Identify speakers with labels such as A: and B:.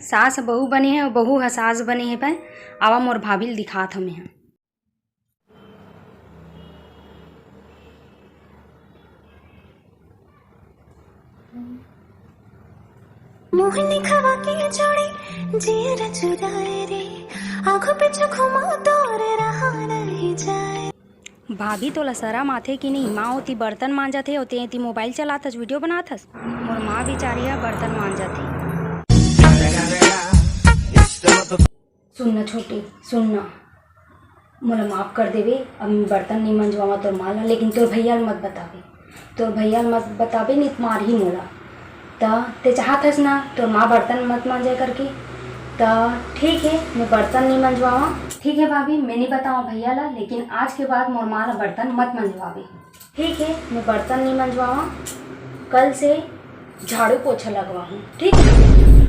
A: सास बहू बनी है और बहू है सास बनी है भाई। आवा मोर भाभी दिखात हमें यहाँ।
B: मोहनी खवा के जोड़ी जियर चुराए रे, आंखों पे घुमा तोर रहा नहीं जाए।
A: भाभी तो लसरा माथे की नहीं, माँ होती बर्तन मांजत है, होती मोबाइल चलात हस, वीडियो बनात हस। मोर माँ बेचारी है बर्तन मांजत है। सुनना छोटी सुनना, मोला माफ़ कर देवे, अब बर्तन नहीं मंजवावा तोर माँ ला, लेकिन तोर भैया मत बतावे, तोर भैया मत बतावे नहीं तो मार ही मोला। ते चाहत हस ना तोर माँ बर्तन मत मांजे करके, ठीक है मैं बर्तन नहीं मंजवावा। ठीक है भाभी, मैं नहीं बताऊँ भैया ला, लेकिन आज के बाद मोर माँ ला बर्तन मत मंजवावे। ठीक है मैं बर्तन नहीं मंजवावा, कल से झाड़ू पोछा लगवाऊँ। ठीक है।